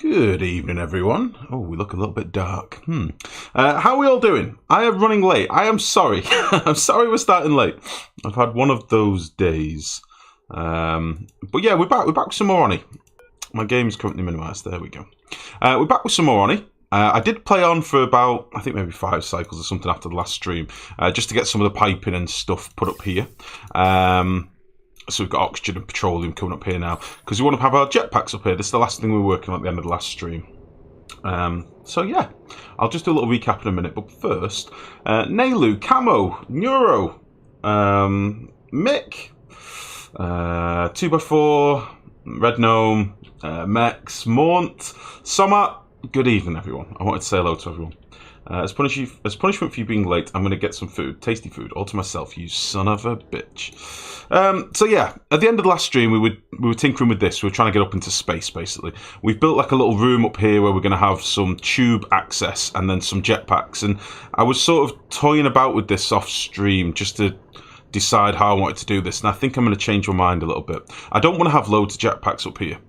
Good evening, everyone. Oh, we look a little bit dark. How are we all doing? I am running late. I am sorry. I'm sorry we're starting late. I've had one of those days. But yeah, we're back. We're back with some more Oni. My game's currently minimised. There we go. We're back with some more Oni. I did play on for about, I think maybe 5 cycles or something after the last stream, just to get some of the piping and stuff put up here. So we've got oxygen and petroleum coming up here now, because we want to have our jetpacks up here. This is the last thing we were working on at the end of the last stream. So yeah, I'll just do a little recap in a minute. But first, Nailu, Camo, Neuro, Mick, 2x4, Red Gnome, Mex, Maunt, Somat. Good evening, everyone. I wanted to say hello to everyone. As punishment for you being late, I'm going to get some food, tasty food, all to myself, you son of a bitch. So yeah, at the end of the last stream, we were tinkering with this. We were trying to get up into space, basically. We've built like a little room up here where we're going to have some tube access and then some jetpacks. And I was sort of toying about with this off stream just to decide how I wanted to do this. And I think I'm going to change my mind a little bit. I don't want to have loads of jetpacks up here.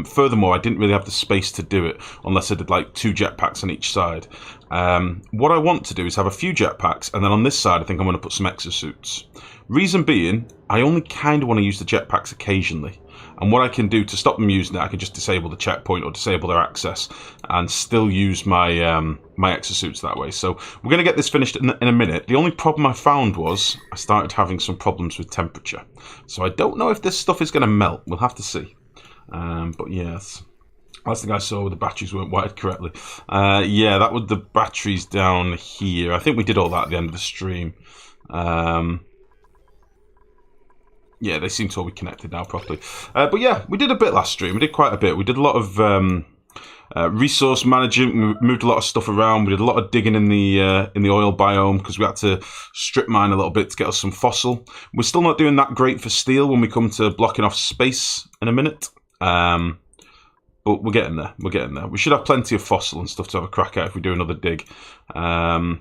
Furthermore, I didn't really have the space to do it unless I did like 2 jetpacks on each side. What I want to do is have a few jetpacks, and then on this side I think I'm going to put some exosuits. Reason being, I only kind of want to use the jetpacks occasionally, and what I can do to stop them using it, I can just disable the checkpoint or disable their access and still use my my exosuits that way. So we're going to get this finished in a minute. The only problem I found was I started having some problems with temperature, so I don't know if this stuff is going to melt. We'll have to see. But yes, that's the guy saw the batteries weren't wired correctly. Yeah, that was the batteries down here. I think we did all that at the end of the stream. Yeah, they seem to all be connected now properly. But yeah, we did a bit last stream. We did quite a bit. We did a lot of resource management. We moved a lot of stuff around. We did a lot of digging in the oil biome because we had to strip mine a little bit to get us some fossil. We're still not doing that great for steel when we come to blocking off space in a minute. But we're getting there. We're getting there. We should have plenty of fossil and stuff to have a crack at if we do another dig. And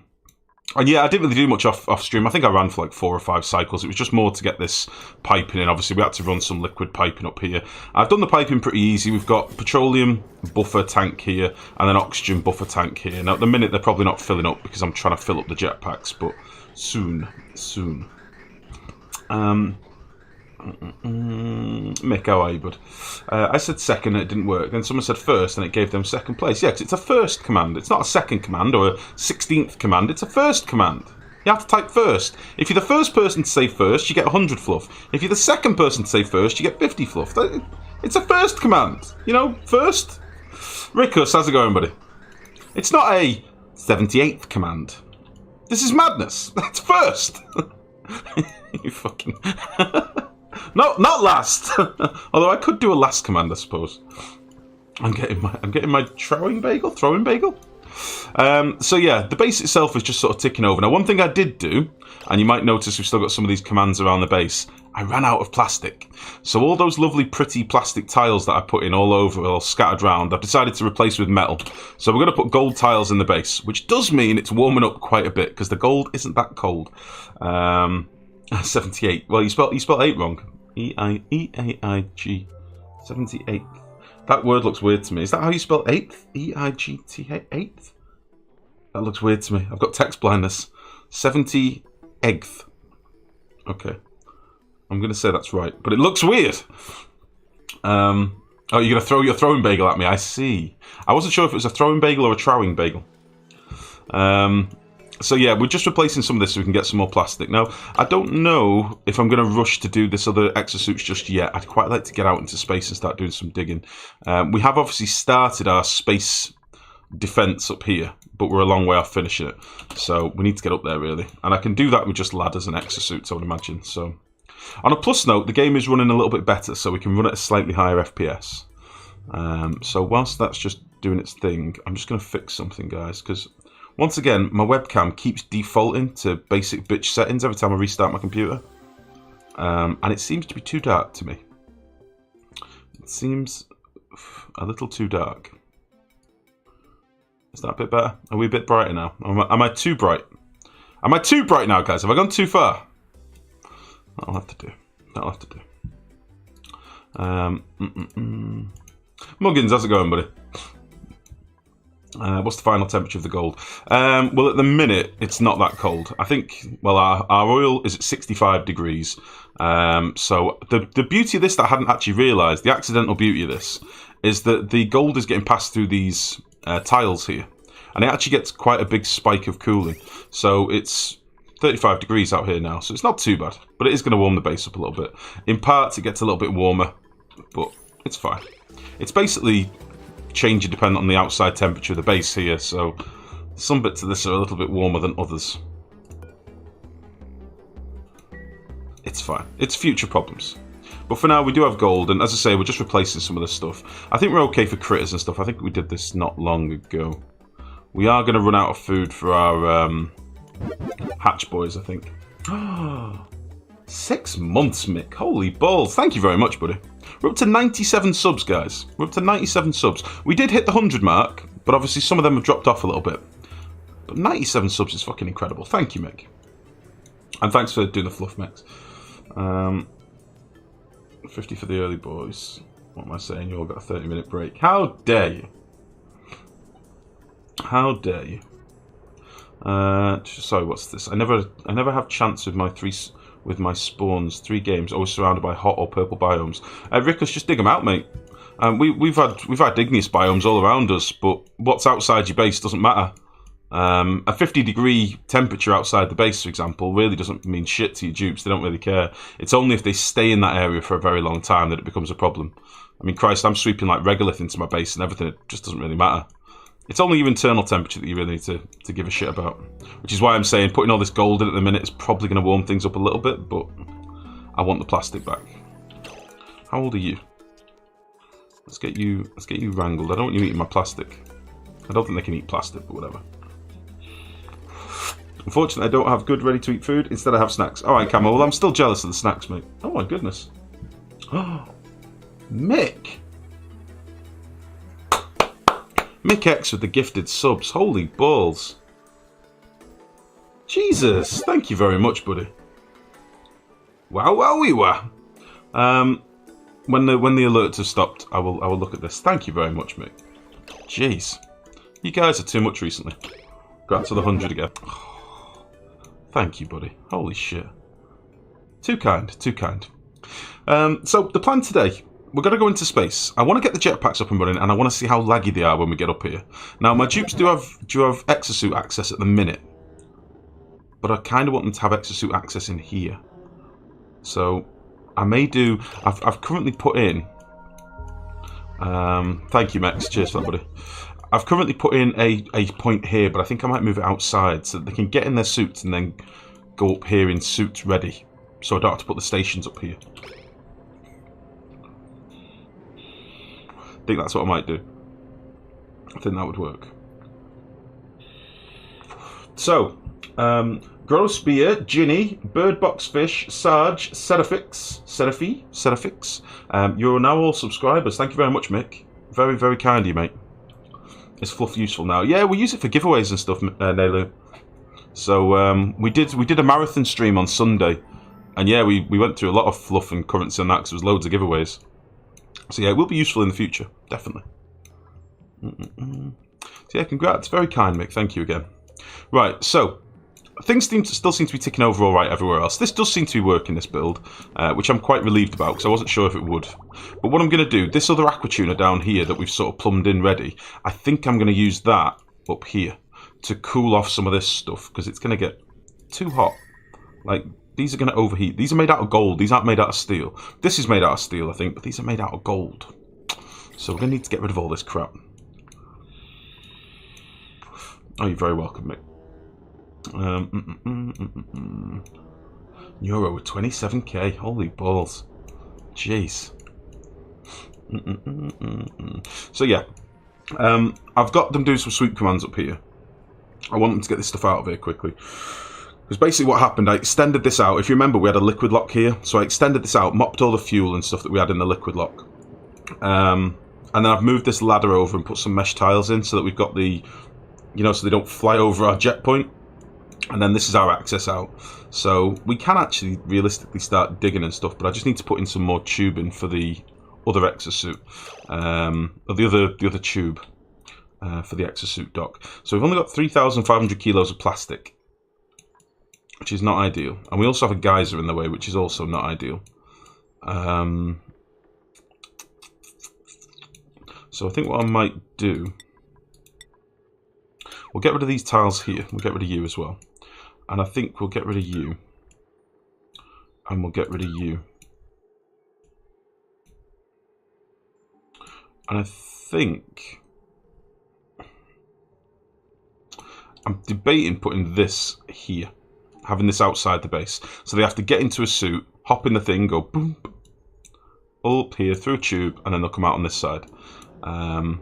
yeah, I didn't really do much off stream. I think I ran for like 4 or 5 cycles. It was just more to get this piping in. Obviously, we had to run some liquid piping up here. I've done the piping pretty easy. We've got petroleum buffer tank here and an oxygen buffer tank here. Now, at the minute, they're probably not filling up because I'm trying to fill up the jetpacks, but soon. Mick, how are you, bud? I said second and it didn't work. Then someone said first and it gave them second place. Yeah, because it's a first command. It's not a second command or a 16th command. It's a first command. You have to type first. If you're the first person to say first, you get 100 fluff. If you're the second person to say first, you get 50 fluff. It's a first command. You know, first. Rickus, how's it going, buddy? It's not a 78th command. This is madness. That's first. You fucking... No, not last. Although I could do a last command, I suppose. I'm getting my throwing bagel. So yeah, the base itself is just sort of ticking over. Now, one thing I did do, and you might notice we've still got some of these commands around the base. I ran out of plastic, so all those lovely, pretty plastic tiles that I put in all over, all scattered around, I've decided to replace with metal. So we're going to put gold tiles in the base, which does mean it's warming up quite a bit because the gold isn't that cold. 78. Well, you spelled 8 wrong. E-I-E-A-I-G. 78. That word looks weird to me. Is that how you spell 8th? E-I-G-T-A 8th? That looks weird to me. I've got text blindness. 70th. Okay. I'm going to say that's right, but it looks weird. Oh, you're going to throw your throwing bagel at me. I see. I wasn't sure if it was a throwing bagel or a trowing bagel. So yeah, we're just replacing some of this so we can get some more plastic. Now, I don't know if I'm going to rush to do this other exosuits just yet. I'd quite like to get out into space and start doing some digging. We have obviously started our space defense up here, but we're a long way off finishing it. So we need to get up there, really. And I can do that with just ladders and exosuits, I would imagine. So on a plus note, the game is running a little bit better, so we can run at a slightly higher FPS. So whilst that's just doing its thing, I'm just going to fix something, guys, because... once again, my webcam keeps defaulting to basic bitch settings every time I restart my computer. And it seems to be too dark to me. It seems a little too dark. Is that a bit better? Are we a bit brighter now? Am I too bright? Am I too bright now, guys? Have I gone too far? That'll have to do. That'll have to do. Muggins, how's it going, buddy? What's the final temperature of the gold? Well, at the minute, it's not that cold. I think, well, our oil is at 65 degrees. So the beauty of this that I hadn't actually realised, the accidental beauty of this, is that the gold is getting passed through these tiles here. And it actually gets quite a big spike of cooling. So it's 35 degrees out here now, so it's not too bad. But it is going to warm the base up a little bit. In parts, it gets a little bit warmer, but it's fine. It's basically changing depending on the outside temperature of the base here, so some bits of this are a little bit warmer than others. It's fine. It's future problems. But for now, we do have gold, and as I say, we're just replacing some of this stuff. I think we're okay for critters and stuff. I think we did this not long ago. We are going to run out of food for our hatch boys, I think. 6 months, Mick. Holy balls. Thank you very much, buddy. We're up to 97 subs, guys. We're up to 97 subs. We did hit the 100 mark, but obviously some of them have dropped off a little bit. But 97 subs is fucking incredible. Thank you, Mick. And thanks for doing the fluff, Mick. 50 for the early boys. What am I saying? You all got a 30-minute break. How dare you? How dare you? Sorry, what's this? I never have chance with my spawns. 3 games, always surrounded by hot or purple biomes. Rick, let's just dig them out, mate. We've had igneous biomes all around us, but what's outside your base doesn't matter. A 50-degree temperature outside the base, for example, really doesn't mean shit to your dupes. They don't really care. It's only if they stay in that area for a very long time that it becomes a problem. I mean, Christ, I'm sweeping like regolith into my base and everything. It just doesn't really matter. It's only your internal temperature that you really need to give a shit about. Which is why I'm saying putting all this gold in at the minute is probably going to warm things up a little bit, but I want the plastic back. How old are you? Let's get you wrangled. I don't want you eating my plastic. I don't think they can eat plastic, but whatever. Unfortunately, I don't have good ready-to-eat food. Instead, I have snacks. Alright, Camo. Well, I'm still jealous of the snacks, mate. Oh, my goodness. Oh, Mick. Mick X with the gifted subs. Holy balls. Jesus. Thank you very much, buddy. Wow, wowie, wow. When the alerts have stopped, I will look at this. Thank you very much, Mick. Jeez. You guys are too much recently. Got to the 100 again. Thank you, buddy. Holy shit. Too kind, too kind. So, the plan today, we're going to go into space. I want to get the jetpacks up and running, and I want to see how laggy they are when we get up here. Now, my dupes do have exosuit access at the minute, but I kind of want them to have exosuit access in here. So, I may do... I've currently put in... thank you, Max. Cheers for that, buddy. I've currently put in a point here, but I think I might move it outside so that they can get in their suits and then go up here in suits ready. So I don't have to put the stations up here. I think that's what I might do. I think that would work. So, Gross Beer, Ginny, Birdbox Fish, Sarge, Serafix. You're now all subscribers. Thank you very much, Mick. Very, very kind of you, mate. Is fluff useful now? Yeah, we use it for giveaways and stuff, Nailu. So we did a marathon stream on Sunday, and yeah, we went through a lot of fluff and currency on that because there was loads of giveaways. So yeah, it will be useful in the future, definitely. So yeah, congrats, very kind, Mick. Thank you again. Right, so things still seem to be ticking over all right everywhere else. This does seem to be working, this build, which I'm quite relieved about because I wasn't sure if it would. But what I'm going to do, this other aqua tuner down here that we've sort of plumbed in ready, I think I'm going to use that up here to cool off some of this stuff because it's going to get too hot. Like, these are going to overheat. These are made out of gold. These aren't made out of steel. This is made out of steel, I think, but these are made out of gold. So we're going to need to get rid of all this crap. Oh, you're very welcome, Mick. Euro with 27k. Holy balls. Jeez. So yeah, I've got them doing some sweep commands up here. I want them to get this stuff out of here quickly. Because basically what happened, I extended this out. If you remember, we had a liquid lock here. So I extended this out, mopped all the fuel and stuff that we had in the liquid lock. And then I've moved this ladder over and put some mesh tiles in so that we've got the, you know, so they don't fly over our jet point. And then this is our access out. So we can actually realistically start digging and stuff, but I just need to put in some more tubing for the other exosuit. Or the other tube. for the exosuit dock. So we've only got 3,500 kilos of plastic, which is not ideal. And we also have a geyser in the way, which is also not ideal. So I think what I might do, we'll get rid of these tiles here. We'll get rid of you as well. And I think we'll get rid of you. And we'll get rid of you. And I think I'm debating putting this here, having this outside the base. So they have to get into a suit, hop in the thing, go boom, up here through a tube, and then they'll come out on this side. And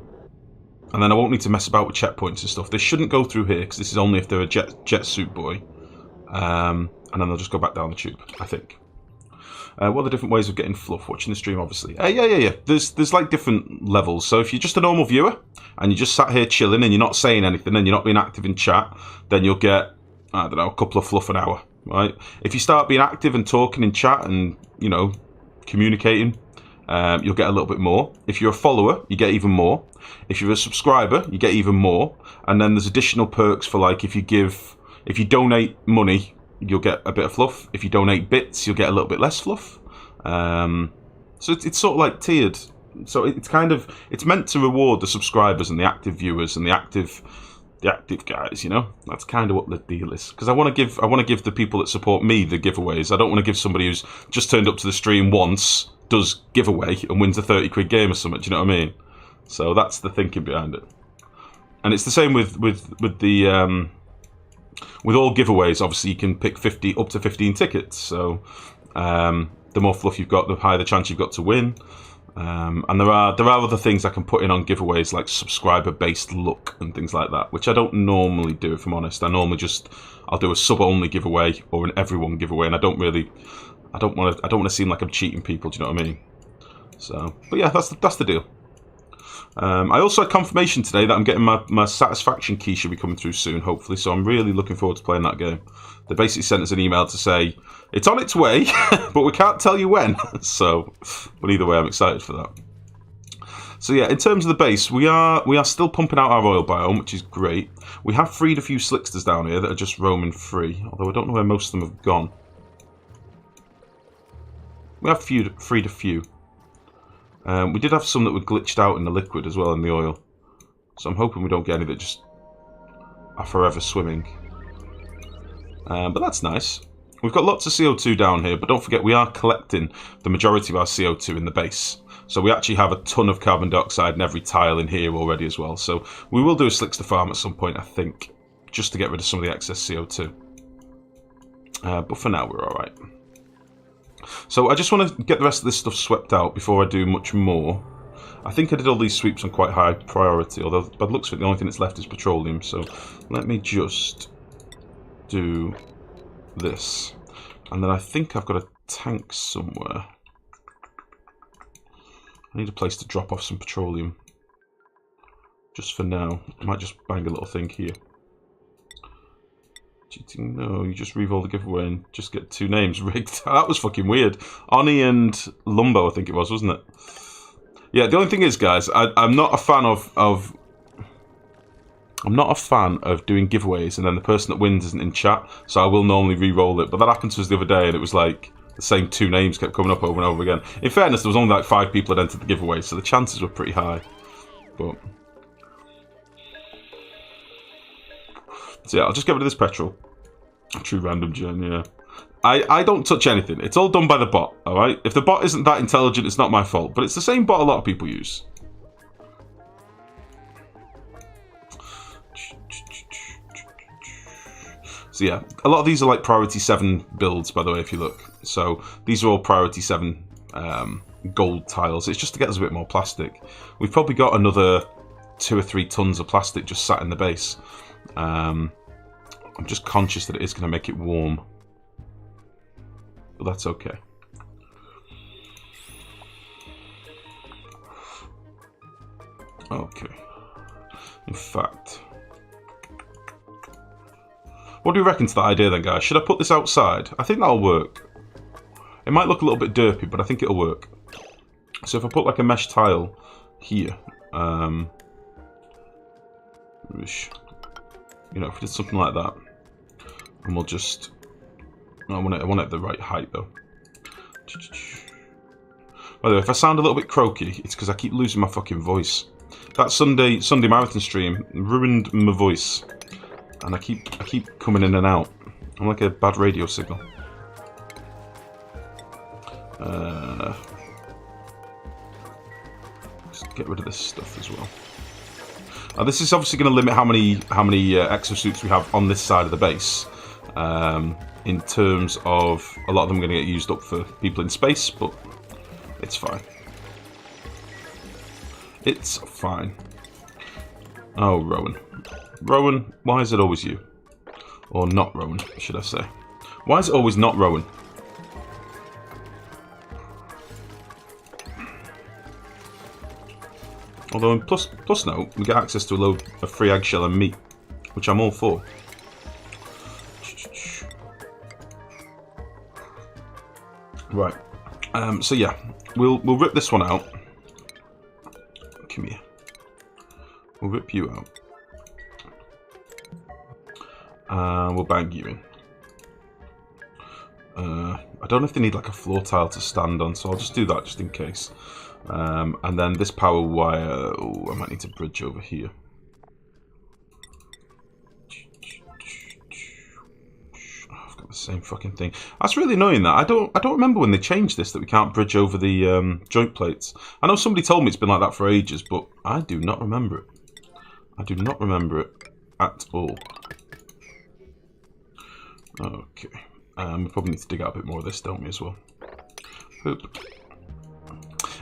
then I won't need to mess about with checkpoints and stuff. They shouldn't go through here, because this is only if they're a jet suit boy. And then they'll just go back down the tube, I think. What are the different ways of getting fluff? Watching the stream, obviously. Yeah. There's like different levels. So if you're just a normal viewer and you just sat here chilling and you're not saying anything and you're not being active in chat, then you'll get, I don't know, a couple of fluff an hour, right? If you start being active and talking in chat and, you know, communicating, you'll get a little bit more. If you're a follower, you get even more. If you're a subscriber, you get even more. And then there's additional perks for, like, if you donate money, you'll get a bit of fluff. If you donate bits, you'll get a little bit less fluff. So it's sort of like tiered. So it's meant to reward the subscribers and the active viewers and the active guys. You know, that's kind of what the deal is. Because I want to give the people that support me the giveaways. I don't want to give somebody who's just turned up to the stream once, does giveaway and wins a 30 quid game or something. Do you know what I mean? So that's the thinking behind it. And it's the same with the. With all giveaways, obviously you can pick up to 15 tickets. So the more fluff you've got, the higher the chance you've got to win. And there are other things I can put in on giveaways, like subscriber-based luck and things like that, which I don't normally do, if I'm honest. I'll do a sub-only giveaway or an everyone giveaway, and I don't want to seem like I'm cheating people. Do you know what I mean? So, but yeah, that's the deal. I also had confirmation today that I'm getting my satisfaction key should be coming through soon, hopefully, so I'm really looking forward to playing that game. They basically sent us an email to say, it's on its way, but we can't tell you when. So, but either way, I'm excited for that. So yeah, in terms of the base, we are still pumping out our oil biome, which is great. We have freed a few slicksters down here that are just roaming free, although I don't know where most of them have gone. We have freed a few. We did have some that were glitched out in the liquid as well, in the oil. So I'm hoping we don't get any that just are forever swimming. But that's nice. We've got lots of CO2 down here, but don't forget we are collecting the majority of our CO2 in the base. So we actually have a ton of carbon dioxide in every tile in here already as well. So we will do a slickster farm at some point, I think, just to get rid of some of the excess CO2. But for now, we're alright. So I just want to get the rest of this stuff swept out before I do much more. I think I did all these sweeps on quite high priority, although by the looks of it, the only thing that's left is petroleum. So let me just do this. And then I think I've got a tank somewhere. I need a place to drop off some petroleum. Just for now. I might just bang a little thing here. Cheating? No, you just re-roll the giveaway and just get 2 names rigged. That was fucking weird. Oni and Lumbo, I think it was, wasn't it? Yeah, the only thing is, guys, I'm not a fan of I'm not a fan of doing giveaways and then the person that wins isn't in chat, so I will normally re-roll it. But that happened to us the other day and it was like the same 2 names kept coming up over and over again. In fairness, there was only like 5 people that entered the giveaway, so the chances were pretty high. But so yeah, I'll just get rid of this petrol. True random gen, yeah. I don't touch anything. It's all done by the bot, alright? If the bot isn't that intelligent, it's not my fault. But it's the same bot a lot of people use. So yeah, a lot of these are like priority 7 builds, by the way, if you look. So these are all priority 7 gold tiles. It's just to get us a bit more plastic. We've probably got another 2 or 3 tons of plastic just sat in the base. I'm just conscious that it is going to make it warm. But that's okay. Okay. In fact, what do you reckon to that idea then, guys? Should I put this outside? I think that'll work. It might look a little bit derpy, but I think it'll work. So if I put like a mesh tile here, Whoosh. You know, if we did something like that, and we'll just... I want it at the right height, though. By the way, if I sound a little bit croaky, it's because I keep losing my fucking voice. That Sunday marathon stream ruined my voice, and I keep coming in and out. I'm like a bad radio signal. Just get rid of this stuff as well. Now, this is obviously going to limit how many exosuits we have on this side of the base. In terms of a lot of them are going to get used up for people in space, but it's fine. It's fine. Oh, Rowan. Rowan, why is it always you? Or not Rowan, should I say. Why is it always not Rowan? Although in plus note, we get access to a load of free eggshell and meat, which I'm all for. Right. So yeah, we'll rip this one out. Come here. We'll rip you out. And we'll bang you in. I don't know if they need like a floor tile to stand on, so I'll just do that just in case. And then this power wire, oh, I might need to bridge over here. I've got the same fucking thing. That's really annoying. That I don't remember when they changed this that we can't bridge over the joint plates. I know somebody told me it's been like that for ages, but I do not remember it. I do not remember it at all. Okay. We probably need to dig out a bit more of this, don't we, as well? Oop.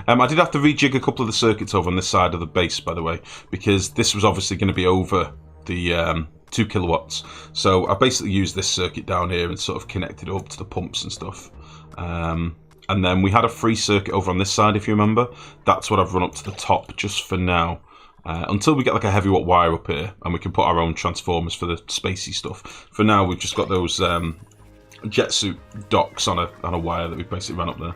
I did have to rejig a couple of the circuits over on this side of the base, by the way, because this was obviously going to be over the 2 kilowatts. So I basically used this circuit down here and sort of connected it up to the pumps and stuff. And then we had a free circuit over on this side, if you remember. That's what I've run up to the top just for now. Until we get like a heavy watt wire up here and we can put our own transformers for the spacey stuff. For now, we've just got those jet suit docks on a wire that we basically ran up there.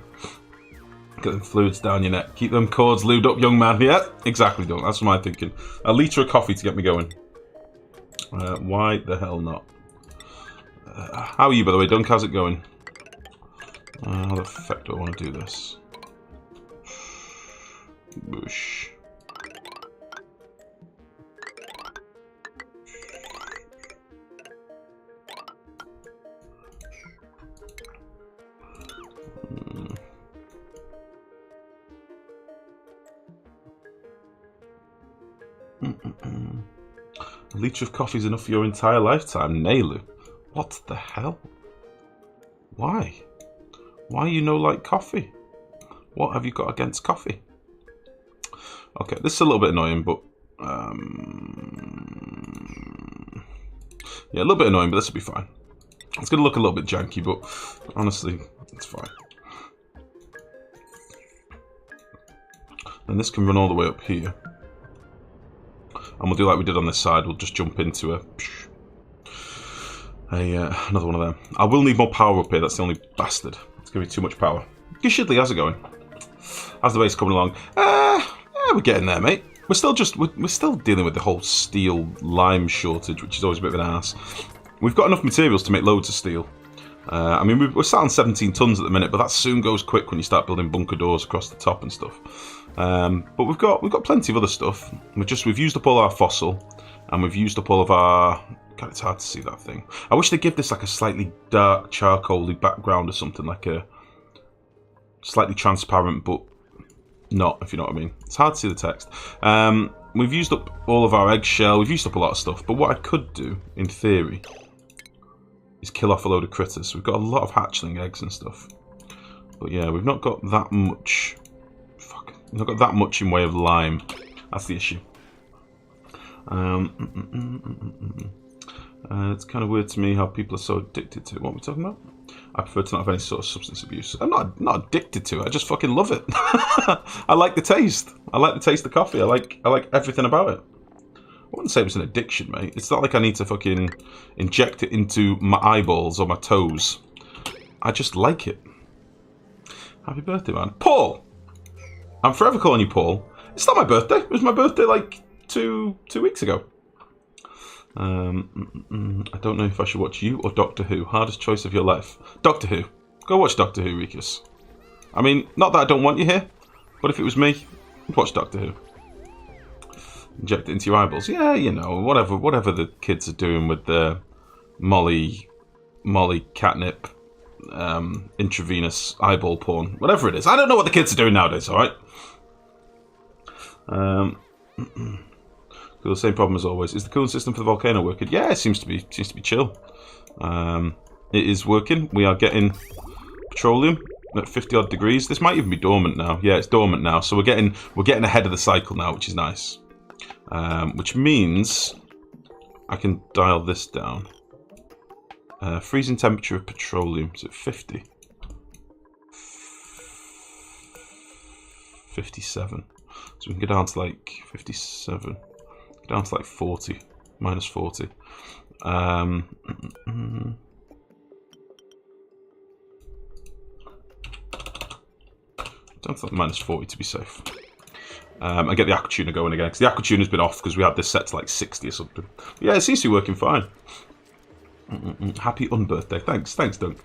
Get them fluids down your neck. Keep them cords lubed up, young man. Yeah, exactly, don't. That's what I'm thinking. A litre of coffee to get me going. Why the hell not? How are you, by the way, Dunk? How's it going? How the fuck do I want to do this? Bush. A litre of coffee is enough for your entire lifetime, Nailu. What the hell? Why? Why you no like coffee? What have you got against coffee? Okay, this is a little bit annoying, but yeah, a little bit annoying, but this will be fine. It's going to look a little bit janky, but honestly, it's fine. And this can run all the way up here. And we'll do like we did on this side. We'll just jump into another one of them. I will need more power up here. That's the only bastard. It's going to be too much power. Good Shidley, how's it going? How's the base coming along? Yeah, we're getting there, mate. We're still dealing with the whole steel lime shortage, which is always a bit of an arse. We've got enough materials to make loads of steel. I mean, we're sat on 17 tons at the minute, but that soon goes quick when you start building bunker doors across the top and stuff. But we've got plenty of other stuff. We've used up all our fossil, and we've used up all of our. God, it's hard to see that thing. I wish they'd give this like a slightly dark charcoaly background or something, like a slightly transparent, but not, if you know what I mean. It's hard to see the text. We've used up all of our eggshell. We've used up a lot of stuff. But what I could do, in theory, is kill off a load of critters. We've got a lot of hatchling eggs and stuff. But yeah, we've not got that much. Fuck. We've not got that much in way of lime. That's the issue. It's kind of weird to me how people are so addicted to it. What are we talking about? I prefer to not have any sort of substance abuse. I'm not addicted to it. I just fucking love it. I like the taste. I like the taste of coffee. I like everything about it. I wouldn't say it's an addiction, mate. It's not like I need to fucking inject it into my eyeballs or my toes. I just like it. Happy birthday, man. Paul! I'm forever calling you Paul. It's not my birthday. It was my birthday like two weeks ago. I don't know if I should watch you or Doctor Who. Hardest choice of your life. Doctor Who. Go watch Doctor Who, Rikus. I mean, not that I don't want you here, but if it was me, I'd watch Doctor Who. Inject it into your eyeballs. Yeah, you know, whatever the kids are doing with the Molly catnip, intravenous eyeball porn. Whatever it is. I don't know what the kids are doing nowadays, alright? The same problem as always. Is the cooling system for the volcano working? Yeah, it seems to be chill. It is working. We are getting petroleum at 50 odd degrees. This might even be dormant now. Yeah, it's dormant now. So we're getting ahead of the cycle now, which is nice. Which means I can dial this down. Freezing temperature of petroleum is at 50. 57. So we can go down to like 57. Down to like 40. Minus 40. Down to like minus 40 to be safe. And get the aqua tuner going again, because the aqua tuner's been off because we had this set to like 60 or something. But yeah, it seems to be working fine. Happy unbirthday. Thanks, Doug.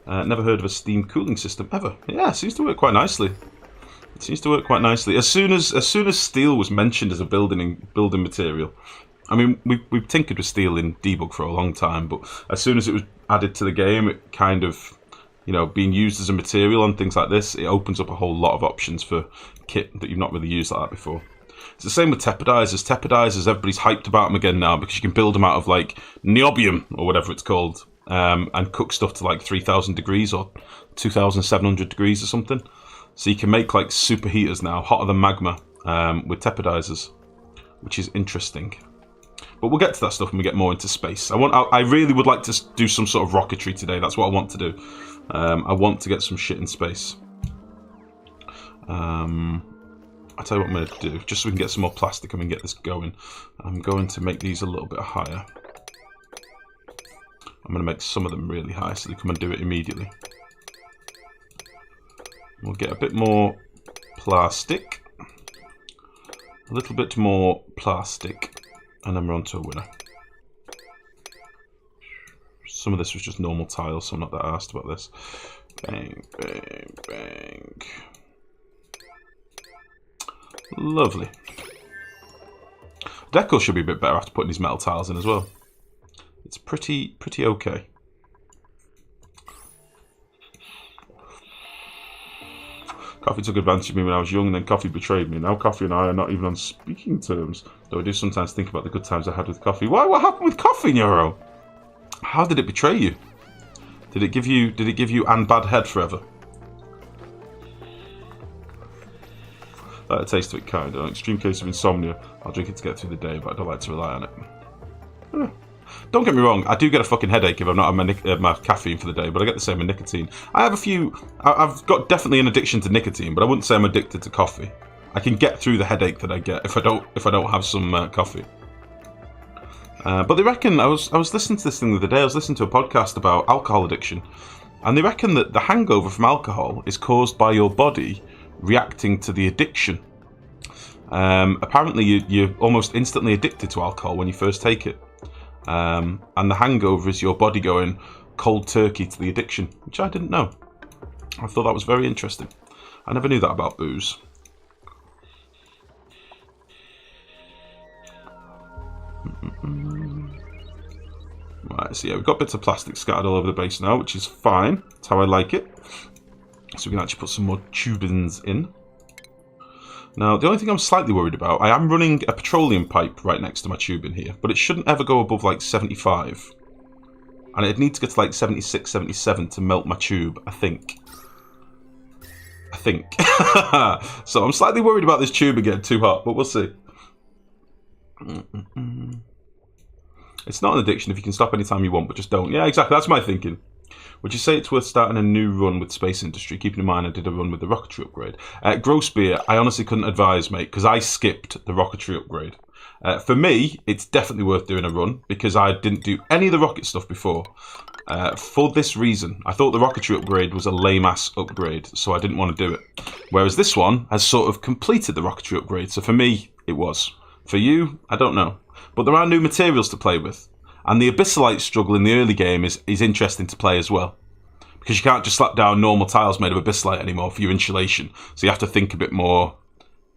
Never heard of a steam cooling system ever. Yeah, it seems to work quite nicely. It seems to work quite nicely. As soon as steel was mentioned as a building material, I mean, we've tinkered with steel in debug for a long time, but as soon as it was added to the game, it kind of, you know, being used as a material on things like this, it opens up a whole lot of options for kit that you've not really used like that before. It's the same with tepidizers. Tepidizers, everybody's hyped about them again now because you can build them out of like niobium or whatever it's called, and cook stuff to like 3,000 degrees or 2,700 degrees or something. So you can make like superheaters now, hotter than magma, with tepidizers, which is interesting. But we'll get to that stuff when we get more into space. I really would like to do some sort of rocketry today. That's what I want to do. I want to get some shit in space. I'll tell you what I'm going to do, just so we can get some more plastic and we can get this going. I'm going to make these a little bit higher. I'm going to make some of them really high so they come and do it immediately. We'll get a bit more plastic. A little bit more plastic. And then we're on to a winner. Some of this was just normal tiles, so I'm not that arsed about this. Bang, bang, bang. Lovely. Deco should be a bit better after putting these metal tiles in as well. It's pretty okay. Coffee took advantage of me when I was young, and then coffee betrayed me. Now coffee and I are not even on speaking terms. Though I do sometimes think about the good times I had with coffee. Why? What happened with coffee, Neuro? How did it betray you? Did it give you and bad head forever? A taste of it kind. An extreme case of insomnia. I'll drink it to get through the day, but I don't like to rely on it. Don't get me wrong, I do get a fucking headache if I'm not on my caffeine for the day, but I get the same with nicotine. I've got definitely an addiction to nicotine, but I wouldn't say I'm addicted to coffee. I can get through the headache that I get if I don't have some coffee. But they reckon, I was listening to this thing the other day, I was listening to a podcast about alcohol addiction, and they reckon that the hangover from alcohol is caused by your body reacting to the addiction. Apparently you're almost instantly addicted to alcohol when you first take it. And the hangover is your body going cold turkey to the addiction, which I didn't know. I thought that was very interesting. I never knew that about booze. Right, so yeah, we've got bits of plastic scattered all over the base now, which is fine. That's how I like it. So we can actually put some more tubins in. Now, the only thing I'm slightly worried about, I am running a petroleum pipe right next to my tube in here, but it shouldn't ever go above like 75. And it'd need to get to like 76, 77 to melt my tube, I think. So I'm slightly worried about this tube getting too hot, but we'll see. It's not an addiction if you can stop anytime you want, but just don't. Yeah, exactly, that's my thinking. Would you say it's worth starting a new run with space industry? Keeping in mind I did a run with the rocketry upgrade. Gross beer, I honestly couldn't advise, mate, because I skipped the rocketry upgrade. For me, it's definitely worth doing a run, because I didn't do any of the rocket stuff before. For this reason, I thought the rocketry upgrade was a lame-ass upgrade, so I didn't want to do it. Whereas this one has sort of completed the rocketry upgrade, so for me, it was. For you, I don't know. But there are new materials to play with. And the Abyssalite struggle in the early game is interesting to play as well. Because you can't just slap down normal tiles made of Abyssalite anymore for your insulation. So you have to think a bit more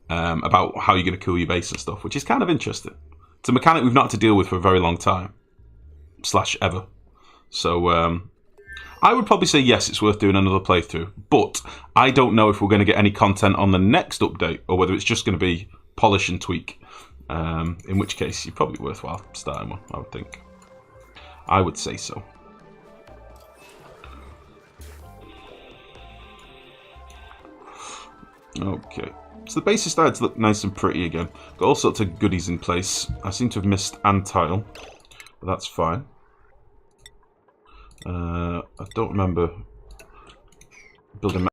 about how you're going to cool your base and stuff, which is kind of interesting. It's a mechanic we've not had to deal with for a very long time. / ever. So I would probably say yes, it's worth doing another playthrough. But I don't know if we're going to get any content on the next update or whether it's just going to be polish and tweak. In which case, you're probably worthwhile starting one, I would think. I would say so. Okay. So the base is starting to look nice and pretty again. Got all sorts of goodies in place. I seem to have missed an tile, but that's fine. I don't remember building